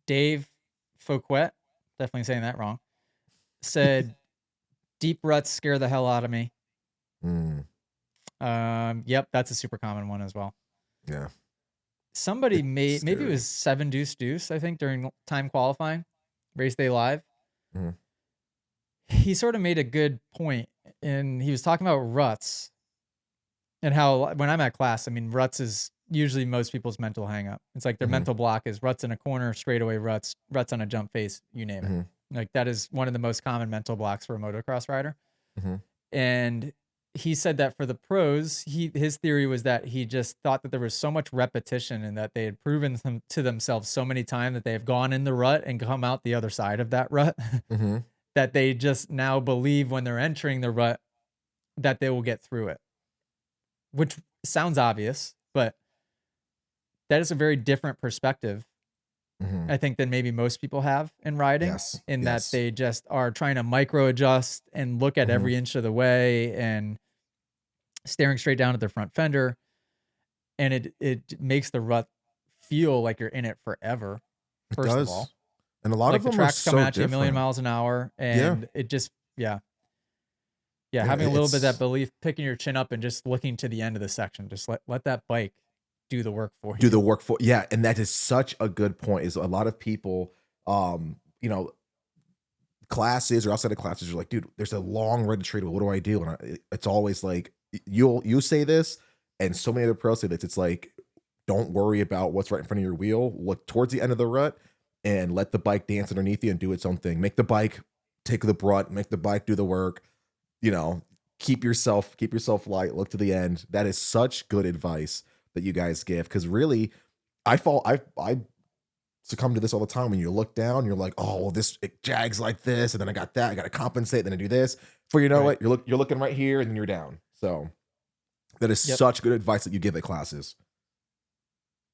Dave Fouquet, definitely saying that wrong, said deep ruts scare the hell out of me. Yep, that's a super common one as well. Yeah. Somebody maybe it was 7 deuce deuce, I think, during time qualifying, race day live. He sort of made a good point, and he was talking about ruts and how when I'm at class, I mean, ruts is usually most people's mental hang up. It's like their mental block is ruts in a corner, straightaway ruts on a jump face, you name it. Like that is one of the most common mental blocks for a motocross rider. And he said that for the pros, his theory was that he just thought that there was so much repetition and that they had proven to themselves so many times that they have gone in the rut and come out the other side of that rut that they just now believe when they're entering the rut that they will get through it, which sounds obvious, but that is a very different perspective, I think, than maybe most people have in riding, that they just are trying to micro adjust and look at every inch of the way and staring straight down at their front fender. And it makes the rut feel like you're in it forever. First of all, and a lot of them the tracks are coming so at you a million miles an hour, and it just having a little bit of that belief, picking your chin up and just looking to the end of the section. Just let that bike do the work for you. Yeah, and that is such a good point. Is a lot of people, you know, classes or outside of classes are like, dude, there's a long red tree. What do I do? And it's always like, you say this, and so many other pros say this. It's like, don't worry about what's right in front of your wheel. Look towards the end of the rut and let the bike dance underneath you and do its own thing. Make the bike take the brunt. Make the bike do the work. You know, keep yourself light. Look to the end. That is such good advice that you guys give, because really, I succumb to this all the time. When you look down, you're like, oh, well, it jags like this, and then I got that. I got to compensate. Then I do this. For you know what, you're looking right here, and then you're down. So that is such good advice that you give at classes.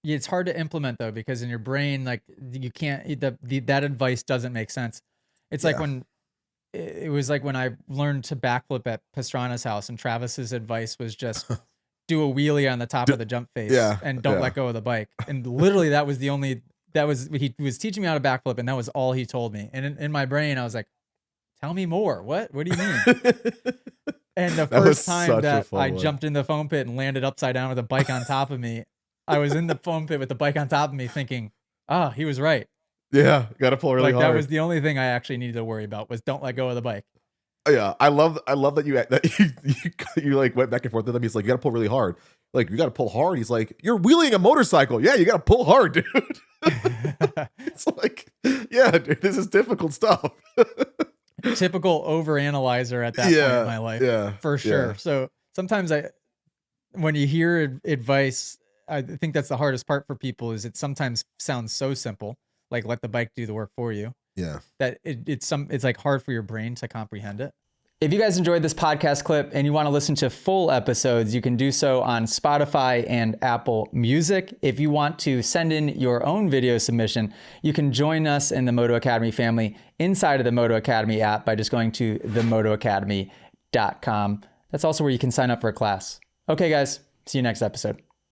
Yeah, it's hard to implement though, because in your brain, like you can't. That advice doesn't make sense. It's like when it was like when I learned to backflip at Pastrana's house, and Travis's advice was just do a wheelie on the top of the jump face and don't let go of the bike. And literally he was teaching me how to backflip, and that was all he told me. And in my brain, I was like, tell me more. What do you mean? And the first time that I jumped in the foam pit and landed upside down with a bike on top of me, I was in the foam pit with the bike on top of me thinking, he was right. Yeah, got to pull really hard. That was the only thing I actually needed to worry about, was don't let go of the bike. Yeah, I love that you like went back and forth with him. He's like, you got to pull really hard. Like, you got to pull hard. He's like, you're wheeling a motorcycle. Yeah, you got to pull hard, dude. It's like, yeah, dude, this is difficult stuff. Typical overanalyzer at that point in my life, for sure. Yeah. So sometimes when you hear advice, I think that's the hardest part for people, is it sometimes sounds so simple, like let the bike do the work for you. Yeah. That it's like hard for your brain to comprehend it. If you guys enjoyed this podcast clip and you want to listen to full episodes, you can do so on Spotify and Apple Music. If you want to send in your own video submission, you can join us in the Moto Academy family inside of the Moto Academy app by just going to themotoacademy.com. That's also where you can sign up for a class. Okay, guys, see you next episode.